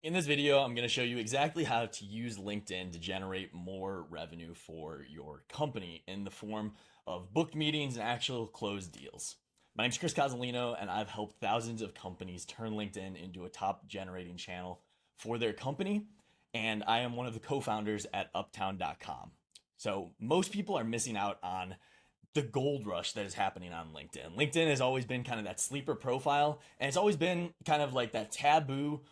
In this video, I'm going to show you exactly how to use LinkedIn to generate more revenue for your company in the form of booked meetings and actual closed deals. My name is Chris Cozzolino, and I've helped thousands of companies turn LinkedIn into a top generating channel for their company. And I am one of the co-founders at Uptown.com. So most people are missing out on the gold rush that is happening on LinkedIn. LinkedIn has always been kind of that sleeper profile, and it's always been kind of like that taboo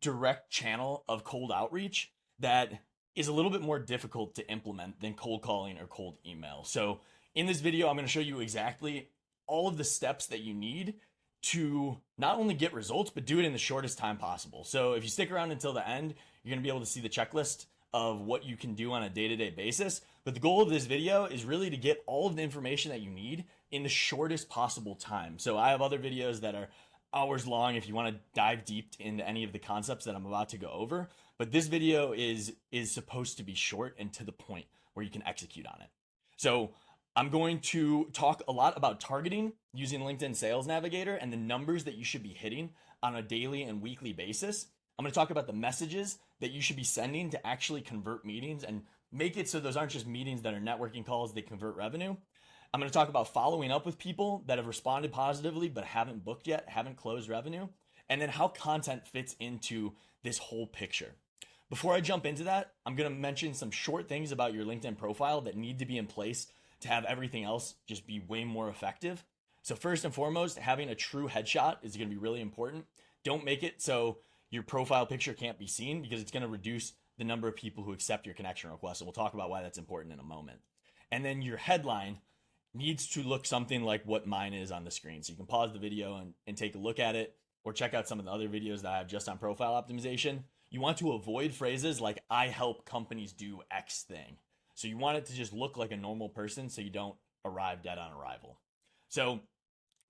direct channel of cold outreach that is a little bit more difficult to implement than cold calling or cold email. So in this video, I'm going to show you exactly all of the steps that you need to not only get results, but do it in the shortest time possible. So if you stick around until the end, you're going to be able to see the checklist of what you can do on a day-to-day basis. But the goal of this video is really to get all of the information that you need in the shortest possible time. So I have other videos that are hours long if you want to dive deep into any of the concepts that I'm about to go over. But this video is supposed to be short and to the point where you can execute on it. So I'm going to talk a lot about targeting using LinkedIn Sales Navigator and the numbers that you should be hitting on a daily and weekly basis. I'm going to talk about the messages that you should be sending to actually convert meetings and make it so those aren't just meetings that are networking calls, they convert revenue. I'm going to talk about following up with people that have responded positively but haven't booked yet, haven't closed revenue, and then how content fits into this whole picture. Before I jump into that, I'm going to mention some short things about your LinkedIn profile that need to be in place to have everything else just be way more effective. So first and foremost, having a true headshot is going to be really important. Don't make it so your profile picture can't be seen because it's going to reduce the number of people who accept your connection request. And we'll talk about why that's important in a moment. And then your headline needs to look something like what mine is on the screen. So you can pause the video and take a look at it, or check out some of the other videos that I have just on profile optimization. You want to avoid phrases like I help companies do X thing. So you want it to just look like a normal person so you don't arrive dead on arrival. So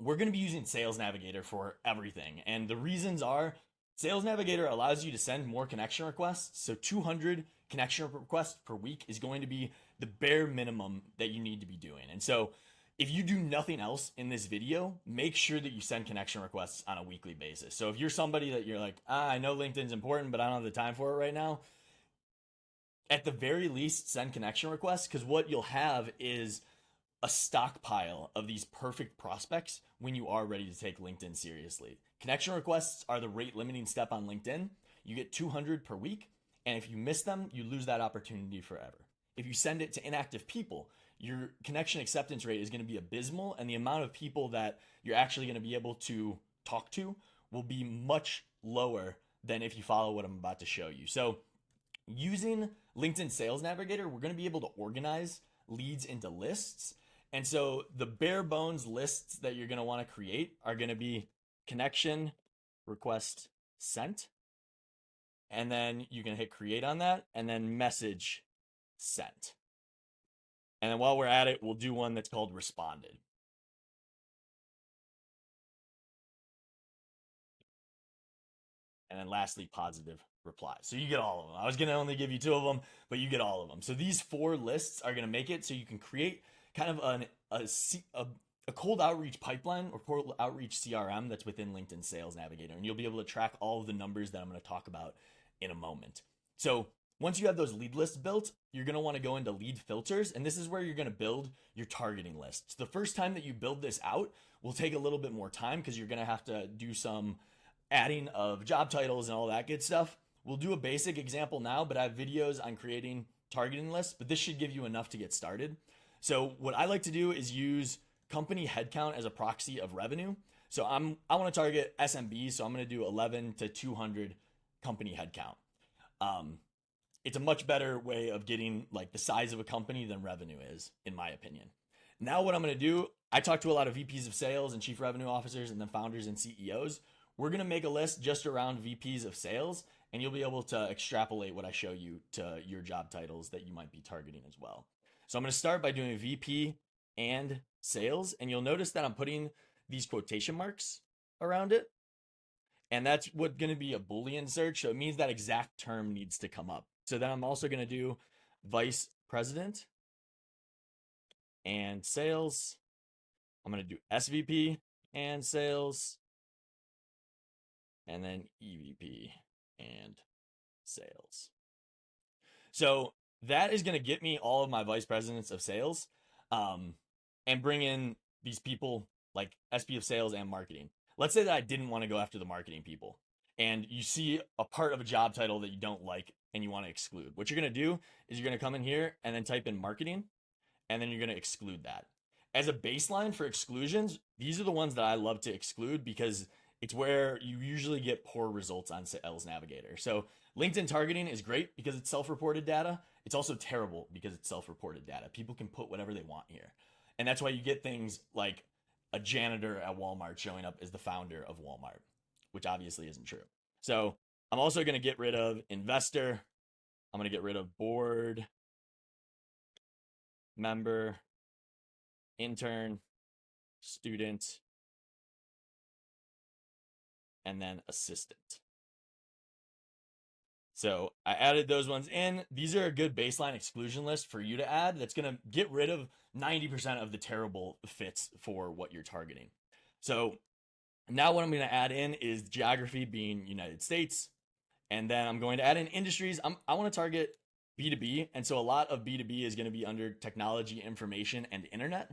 we're going to be using Sales Navigator for everything. And the reasons are Sales Navigator allows you to send more connection requests. So 200 connection requests per week is going to be the bare minimum that you need to be doing. And so if you do nothing else in this video, make sure that you send connection requests on a weekly basis. So if you're somebody that you're like, I know LinkedIn's important, but I don't have the time for it right now, at the very least, send connection requests, because what you'll have is a stockpile of these perfect prospects when you are ready to take LinkedIn seriously. Connection requests are the rate limiting step on LinkedIn. You get 200 per week, and if you miss them, you lose that opportunity forever. If you send it to inactive people, your connection acceptance rate is going to be abysmal, and the amount of people that you're actually going to be able to talk to will be much lower than if you follow what I'm about to show you. So using LinkedIn Sales Navigator, we're going to be able to organize leads into lists. And so the bare bones lists that you're going to want to create are going to be connection request sent. And then you can hit create on that, and then message sent. And then while we're at it, we'll do one that's called responded. And then lastly, positive replies. So you get all of them. I was going to only give you two of them, but you get all of them. So these four lists are going to make it so you can create kind of a cold outreach pipeline or cold outreach CRM that's within LinkedIn Sales Navigator. And you'll be able to track all of the numbers that I'm going to talk about in a moment. So once you have those lead lists built, you're going to want to go into lead filters. And this is where you're going to build your targeting lists. The first time that you build this out will take a little bit more time because you're going to have to do some adding of job titles and all that good stuff. We'll do a basic example now, but I have videos on creating targeting lists, but this should give you enough to get started. So what I like to do is use company headcount as a proxy of revenue. So I want to target SMBs, so I'm going to do 11 to 200 company headcount. It's a much better way of getting like the size of a company than revenue is, in my opinion. Now what I'm going to do, I talk to a lot of VPs of sales and chief revenue officers and then founders and CEOs. We're going to make a list just around VPs of sales, and you'll be able to extrapolate what I show you to your job titles that you might be targeting as well. So I'm going to start by doing VP and sales, and you'll notice that I'm putting these quotation marks around it. And that's what's going to be a Boolean search. So it means that exact term needs to come up. So then I'm also going to do vice president and sales. I'm going to do SVP and sales, and then EVP and sales. So that is going to get me all of my vice presidents of sales, and bring in these people like SP of sales and marketing. Let's say that I didn't want to go after the marketing people, and you see a part of a job title that you don't like and you want to exclude. What you're going to do is you're going to come in here and then type in marketing, and then you're going to exclude that. As a baseline for exclusions, these are the ones that I love to exclude because it's where you usually get poor results on Sales Navigator. So LinkedIn targeting is great because it's self-reported data. It's also terrible because it's self-reported data. People can put whatever they want here. And that's why you get things like a janitor at Walmart showing up as the founder of Walmart, which obviously isn't true. So I'm also going to get rid of investor. I'm going to get rid of board, member, intern, student, and then assistant. So I added those ones in. These are a good baseline exclusion list for you to add that's going to get rid of 90% of the terrible fits for what you're targeting. So now what I'm going to add in is geography being United States. And then I'm going to add in industries. I want to target B2B. And so a lot of B2B is going to be under technology, information, and internet.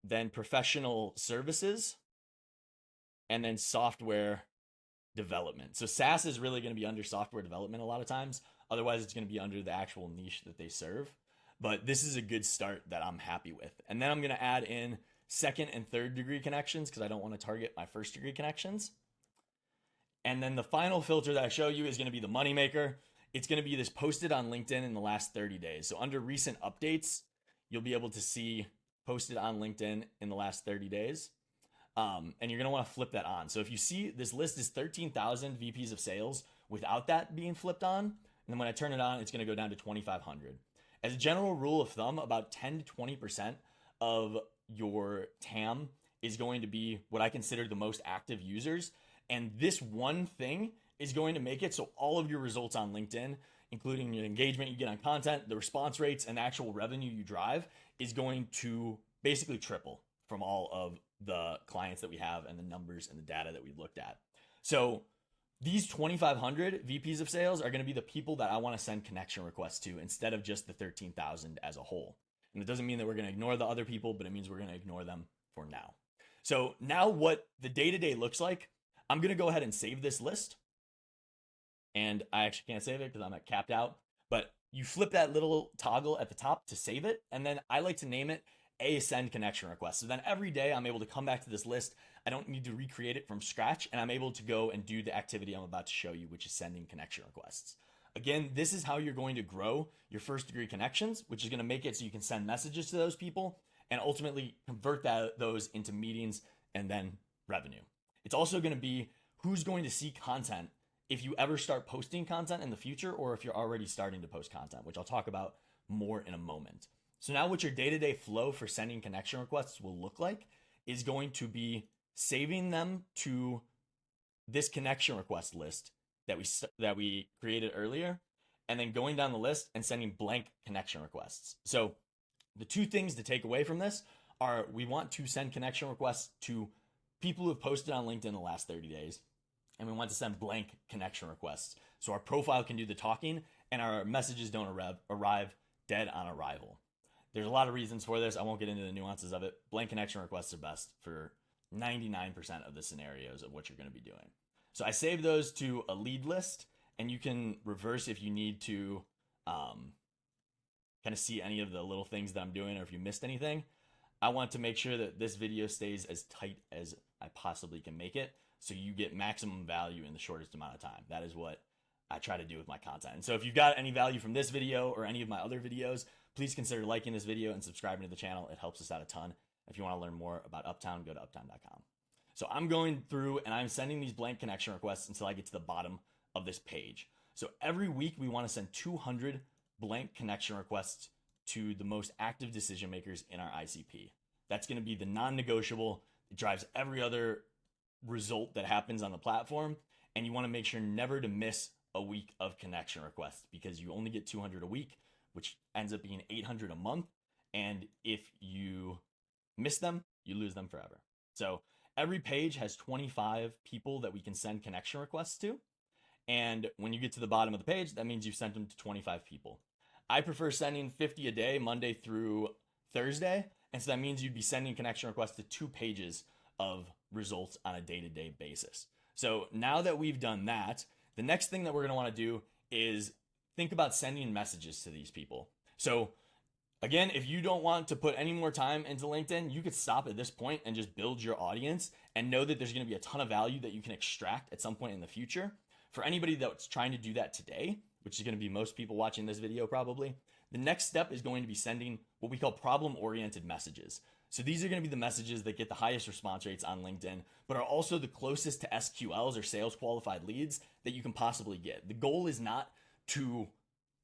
Then professional services. And then software development. So SaaS is really going to be under software development a lot of times. Otherwise, it's going to be under the actual niche that they serve. But this is a good start that I'm happy with. And then I'm going to add in second and third degree connections because I don't want to target my first degree connections. And then the final filter that I show you is going to be the moneymaker. It's going to be this posted on LinkedIn in the last 30 days. So under recent updates, you'll be able to see posted on LinkedIn in the last 30 days. And you're going to want to flip that on. So if you see this list is 13,000 VPs of sales without that being flipped on, and then when I turn it on, it's going to go down to 2,500. As a general rule of thumb, about 10 to 20% of your TAM is going to be what I consider the most active users. And this one thing is going to make it so all of your results on LinkedIn, including the engagement you get on content, the response rates, and the actual revenue you drive is going to basically triple from all of the clients that we have and the numbers and the data that we've looked at. So these 2,500 VPs of sales are going to be the people that I want to send connection requests to instead of just the 13,000 as a whole. And it doesn't mean that we're going to ignore the other people, but it means we're going to ignore them for now. So now what the day-to-day looks like, I'm going to go ahead and save this list. And I actually can't save it because I'm at capped out. But you flip that little toggle at the top to save it. And then I like to name it a send connection request. So then every day I'm able to come back to this list. I don't need to recreate it from scratch, and I'm able to go and do the activity I'm about to show you, which is sending connection requests. Again, this is how you're going to grow your first degree connections, which is going to make it so you can send messages to those people and ultimately convert those into meetings and then revenue. It's also going to be who's going to see content if you ever start posting content in the future, or if you're already starting to post content, which I'll talk about more in a moment. So now what your day-to-day flow for sending connection requests will look like is going to be saving them to this connection request list that we created earlier, and then going down the list and sending blank connection requests. So the two things to take away from this are we want to send connection requests to people who have posted on LinkedIn in the last 30 days, and we want to send blank connection requests so our profile can do the talking and our messages don't arrive dead on arrival. There's a lot of reasons for this. I won't get into the nuances of it. Blank connection requests are best for 99% of the scenarios of what you're going to be doing. So I saved those to a lead list, and you can reverse if you need to kind of see any of the little things that I'm doing or if you missed anything. I want to make sure that this video stays as tight as I possibly can make it so you get maximum value in the shortest amount of time. That is what I try to do with my content. And so if you've got any value from this video or any of my other videos, please consider liking this video and subscribing to the channel. It helps us out a ton. If you want to learn more about Uptown, go to uptown.com. So I'm going through and I'm sending these blank connection requests until I get to the bottom of this page. So every week we want to send 200 blank connection requests to the most active decision makers in our ICP. That's going to be the non-negotiable. It drives every other result that happens on the platform. And you want to make sure never to miss a week of connection requests because you only get 200 a week, which ends up being 800 a month. And if you miss them, you lose them forever. So every page has 25 people that we can send connection requests to. And when you get to the bottom of the page, that means you've sent them to 25 people. I prefer sending 50 a day, Monday through Thursday. And so that means you'd be sending connection requests to 2 pages of results on a day-to-day basis. So now that we've done that, the next thing that we're going to want to do is think about sending messages to these people. So again, if you don't want to put any more time into LinkedIn, you could stop at this point and just build your audience and know that there's going to be a ton of value that you can extract at some point in the future. For anybody that's trying to do that today, which is going to be most people watching this video probably, the next step is going to be sending what we call problem-oriented messages. So these are going to be the messages that get the highest response rates on LinkedIn, but are also the closest to SQLs or sales qualified leads that you can possibly get. The goal is not to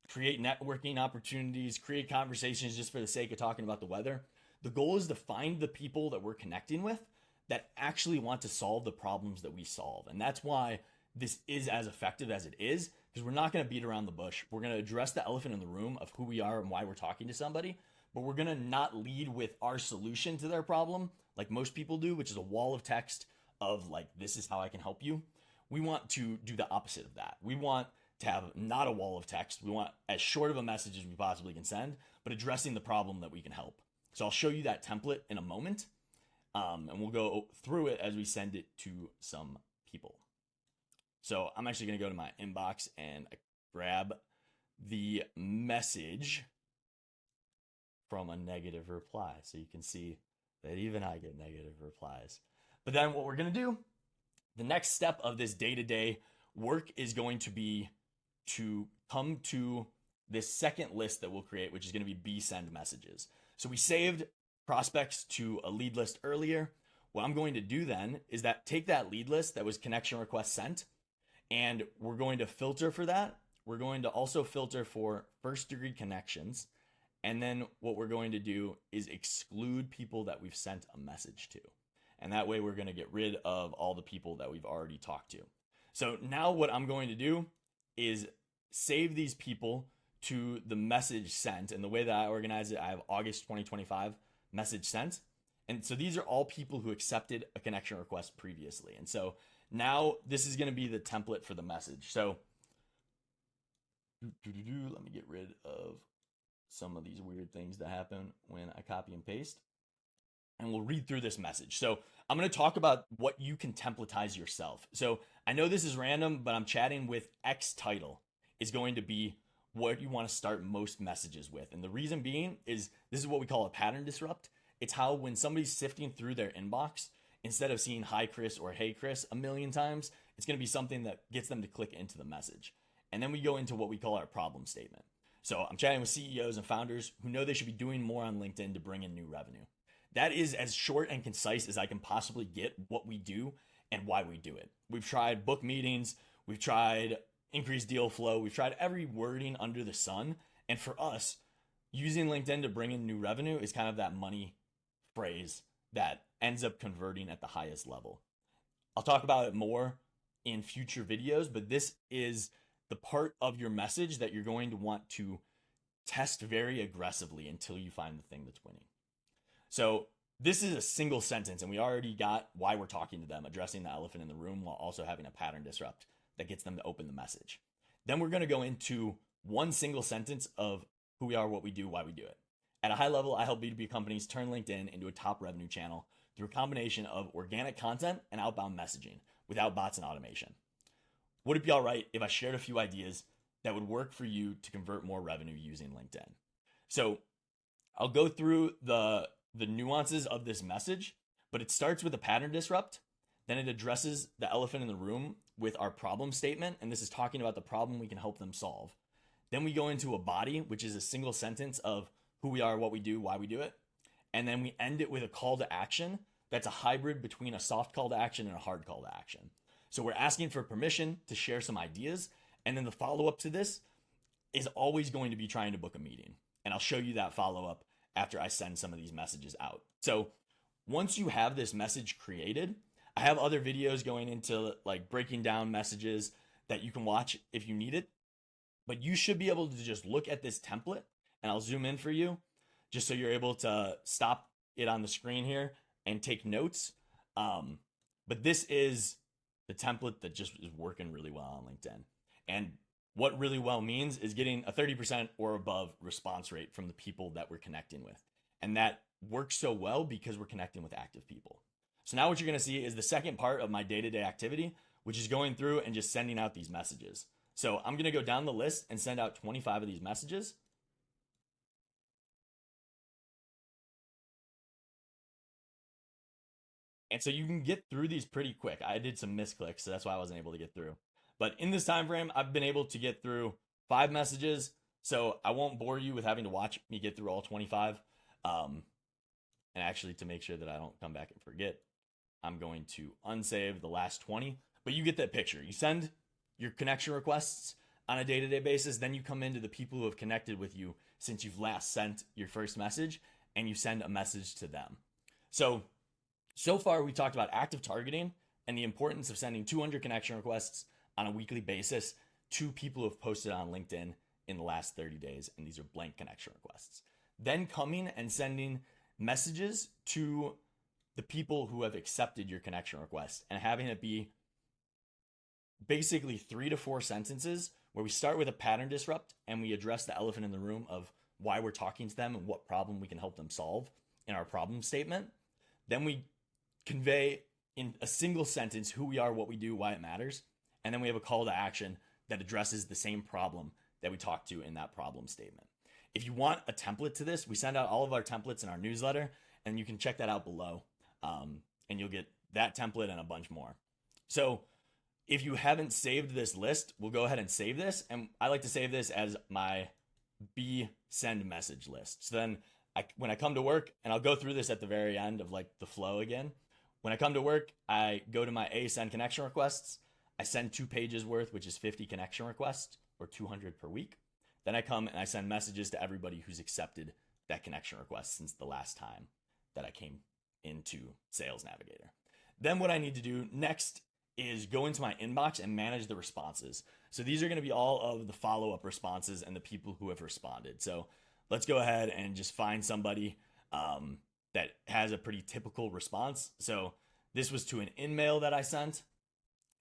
create networking opportunities, create conversations just for the sake of talking about the weather. The goal is to find the people that we're connecting with that actually want to solve the problems that we solve. And that's why this is as effective as it is, because we're not going to beat around the bush. We're going to address the elephant in the room of who we are and why we're talking to somebody, but we're going to not lead with our solution to their problem like most people do, which is a wall of text of like, this is how I can help you. We want to do the opposite of that. We want to have not a wall of text. We want as short of a message as we possibly can send, but addressing the problem that we can help. So I'll show you that template in a moment, and we'll go through it as we send it to some people. So I'm actually going to go to my inbox and grab the message from a negative reply. So you can see that even I get negative replies. But then what we're going to do, the next step of this day-to-day work is going to be to come to this second list that we'll create, which is going to be send messages. So we saved prospects to a lead list earlier. What I'm going to do then is that take that lead list that was connection request sent, and we're going to filter for that. We're going to also filter for first degree connections. And then what we're going to do is exclude people that we've sent a message to. And that way we're going to get rid of all the people that we've already talked to. So now what I'm going to do is save these people to the message sent. And the way that I organize it, I have August 2025 message sent. And so these are all people who accepted a connection request previously. And so now this is going to be the template for the message. So let me get rid of some of these weird things that happen when I copy and paste. And we'll read through this message. So I'm going to talk about what you can templatize yourself. So I know this is random, but I'm chatting with X title is going to be what you want to start most messages with. And the reason being is this is what we call a pattern disrupt. It's how when somebody's sifting through their inbox, instead of seeing hi Chris or hey Chris a million times, it's going to be something that gets them to click into the message. And then we go into what we call our problem statement. So I'm chatting with CEOs and founders who know they should be doing more on LinkedIn to bring in new revenue. That is as short and concise as I can possibly get what we do and why we do it. We've tried book meetings, we've tried increased deal flow, we've tried every wording under the sun. And for us, using LinkedIn to bring in new revenue is kind of that money phrase that ends up converting at the highest level. I'll talk about it more in future videos, but this is the part of your message that you're going to want to test very aggressively until you find the thing that's winning. So this is a single sentence, and we already got why we're talking to them, addressing the elephant in the room while also having a pattern disrupt that gets them to open the message. Then we're going to go into one single sentence of who we are, what we do, why we do it. At a high level, I help B2B companies turn LinkedIn into a top revenue channel through a combination of organic content and outbound messaging without bots and automation. Would it be all right if I shared a few ideas that would work for you to convert more revenue using LinkedIn? So I'll go through the nuances of this message, but it starts with a pattern disrupt. Then it addresses the elephant in the room with our problem statement. And this is talking about the problem we can help them solve. Then we go into a body, which is a single sentence of who we are, what we do, why we do it. And then we end it with a call to action that's a hybrid between a soft call to action and a hard call to action. So we're asking for permission to share some ideas. And then the follow-up to this is always going to be trying to book a meeting. And I'll show you that follow-up after I send some of these messages out. So once you have this message created, I have other videos going into like breaking down messages that you can watch if you need it. But you should be able to just look at this template, and I'll zoom in for you just so you're able to stop it on the screen here and take notes. But this is the template that just is working really well on LinkedIn. And what really well means is getting a 30% or above response rate from the people that we're connecting with. And that works so well because we're connecting with active people. So now what you're going to see is the second part of my day-to-day activity, which is going through and just sending out these messages. So I'm going to go down the list and send out 25 of these messages. And so you can get through these pretty quick. I did some misclicks, so that's why I wasn't able to get through. But in this time frame, I've been able to get through 5 messages. So I won't bore you with having to watch me get through all 25. And actually, to make sure that I don't come back and forget, I'm going to unsave the last 20. But you get that picture. You send your connection requests on a day-to-day basis. Then you come into the people who have connected with you since you've last sent your first message, and you send a message to them. So far, we talked about active targeting and the importance of sending 200 connection requests on a weekly basis to people who have posted on LinkedIn in the last 30 days. And these are blank connection requests. Then coming and sending messages to the people who have accepted your connection request and having it be basically 3 to 4 sentences where we start with a pattern disrupt and we address the elephant in the room of why we're talking to them and what problem we can help them solve in our problem statement. Then we convey in a single sentence who we are, what we do, why it matters. And then we have a call to action that addresses the same problem that we talked to in that problem statement. If you want a template to this, we send out all of our templates in our newsletter, and you can check that out below. And you'll get that template and a bunch more. So if you haven't saved this list, we'll go ahead and save this. And I like to save this as my B send message list. So then when I come to work, and I'll go through this at the very end of like the flow again. When I come to work, I go to my A send connection requests. I send 2 pages worth, which is 50 connection requests or 200 per week. Then I come and I send messages to everybody who's accepted that connection request since the last time that I came into Sales Navigator. Then what I need to do next is go into my inbox and manage the responses. So these are going to be all of the follow-up responses and the people who have responded. So let's go ahead and just find somebody that has a pretty typical response. So this was to an in-mail that I sent,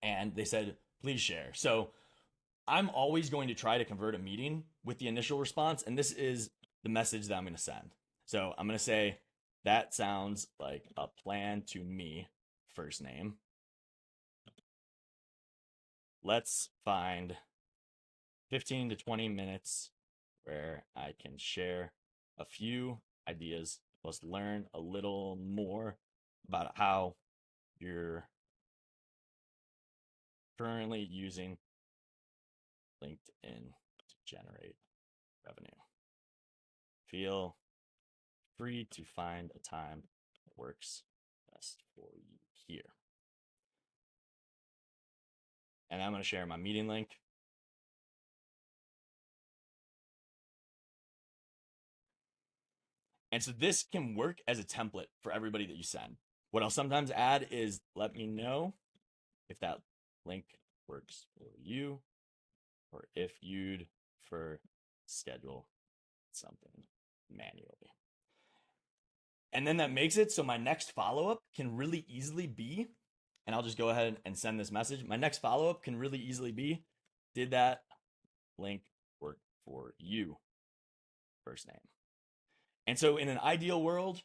and they said, please share. So I'm always going to try to convert a meeting with the initial response, and this is the message that I'm going to send. So I'm going to say, that sounds like a plan to me, first name. Let's find 15 to 20 minutes where I can share a few ideas. Let's learn a little more about how you're currently using LinkedIn to generate revenue. Feel free to find a time that works best for you here. And I'm going to share my meeting link. And so this can work as a template for everybody that you send. What I'll sometimes add is let me know if that link works for you or if you'd prefer schedule something manually. And then that makes it so my next follow-up can really easily be, and I'll just go ahead and send this message. My next follow-up can really easily be, did that link work for you? First name. And so in an ideal world,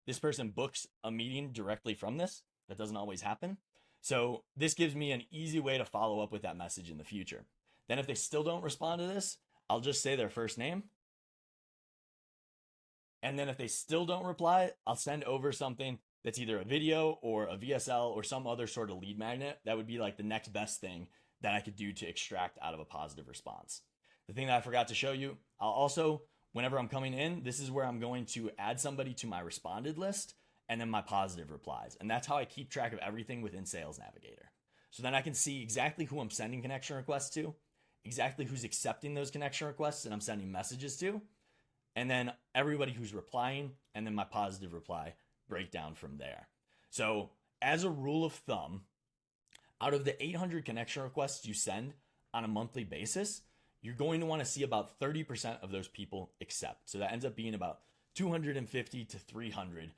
this person books a meeting directly from this. That doesn't always happen. So this gives me an easy way to follow up with that message in the future. Then if they still don't respond to this, I'll just say their first name. And then if they still don't reply, I'll send over something that's either a video or a VSL or some other sort of lead magnet. That would be like the next best thing that I could do to extract out of a positive response. The thing that I forgot to show you, I'll also, whenever I'm coming in, this is where I'm going to add somebody to my responded list and then my positive replies. And that's how I keep track of everything within Sales Navigator. So then I can see exactly who I'm sending connection requests to, exactly who's accepting those connection requests and I'm sending messages to, and then everybody who's replying, and then my positive reply breakdown from there. So as a rule of thumb, out of the 800 connection requests you send on a monthly basis, you're going to want to see about 30% of those people accept. So that ends up being about 250 to 300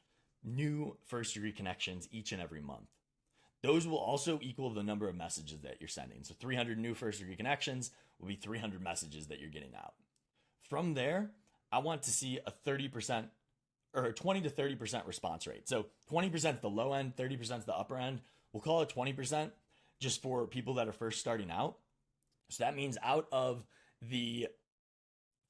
new first degree connections each and every month. Those will also equal the number of messages that you're sending. So 300 new first degree connections will be 300 messages that you're getting out. From there, I want to see a 30% or a 20 to 30% response rate. So 20% is the low end, 30% is the upper end. We'll call it 20% just for people that are first starting out. So that means out of the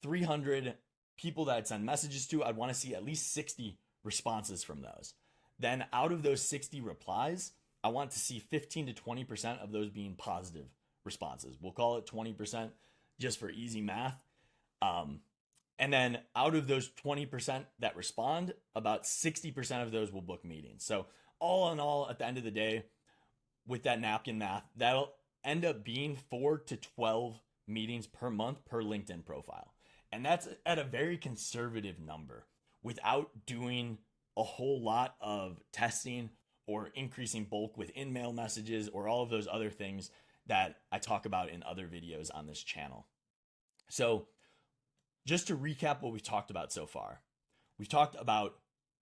300 people that I'd send messages to, I'd want to see at least 60 responses from those. Then out of those 60 replies, I want to see 15 to 20% of those being positive responses. We'll call it 20% just for easy math. And then out of those 20% that respond, about 60% of those will book meetings. So all in all, at the end of the day, with that napkin math, that'll end up being 4 to 12 meetings per month per LinkedIn profile. And that's at a very conservative number without doing a whole lot of testing or increasing bulk with in-mail messages or all of those other things that I talk about in other videos on this channel. So just to recap what we've talked about so far, we've talked about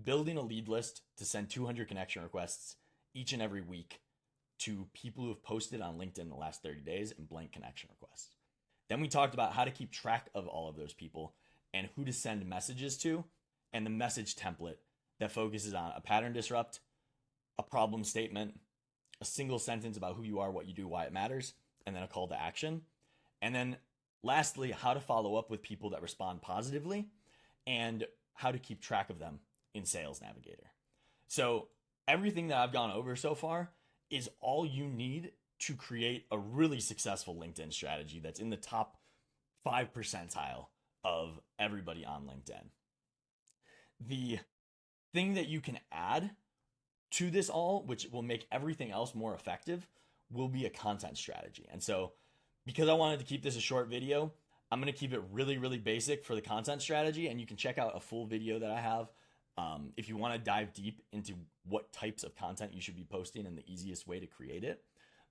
building a lead list to send 200 connection requests each and every week to people who have posted on LinkedIn in the last 30 days and blank connection requests. Then we talked about how to keep track of all of those people and who to send messages to, and the message template that focuses on a pattern disrupt, a problem statement, a single sentence about who you are, what you do, why it matters, and then a call to action. And then lastly, how to follow up with people that respond positively and how to keep track of them in Sales Navigator. So everything that I've gone over so far is all you need to create a really successful LinkedIn strategy that's in the top 5 percentile of everybody on LinkedIn. The thing that you can add to this all, which will make everything else more effective, will be a content strategy. And so because I wanted to keep this a short video, I'm going to keep it really, really basic for the content strategy. And you can check out a full video that I have if you want to dive deep into what types of content you should be posting and the easiest way to create it.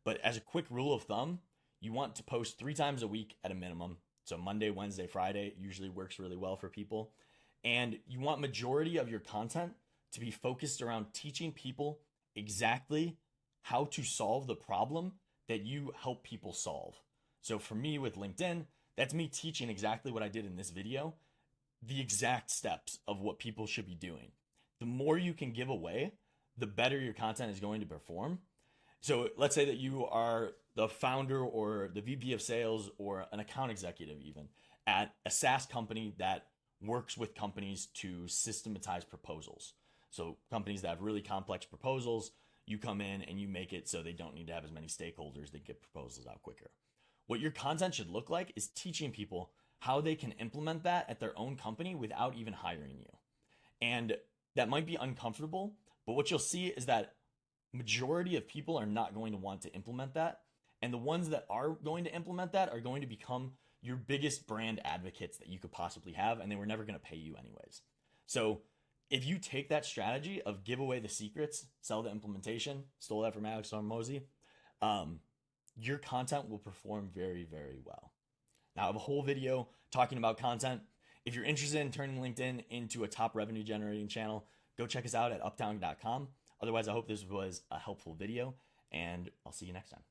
But as a quick rule of thumb, you want to post 3 times a week at a minimum. So Monday, Wednesday, Friday usually works really well for people. And you want majority of your content to be focused around teaching people exactly how to solve the problem that you help people solve. So for me with LinkedIn, that's me teaching exactly what I did in this video, the exact steps of what people should be doing. The more you can give away, the better your content is going to perform. So let's say that you are the founder or the VP of sales or an account executive even at a SaaS company that works with companies to systematize proposals. So companies that have really complex proposals, you come in and you make it so they don't need to have as many stakeholders, they get proposals out quicker. What your content should look like is teaching people how they can implement that at their own company without even hiring you. And that might be uncomfortable, but what you'll see is that majority of people are not going to want to implement that. And the ones that are going to implement that are going to become your biggest brand advocates that you could possibly have, and they were never going to pay you anyways. So if you take that strategy of give away the secrets, sell the implementation, stole that from Alex Hormozy, your content will perform very, very well. Now I have a whole video talking about content. If you're interested in turning LinkedIn into a top revenue generating channel, go check us out at uptown.com. Otherwise, I hope this was a helpful video, and I'll see you next time.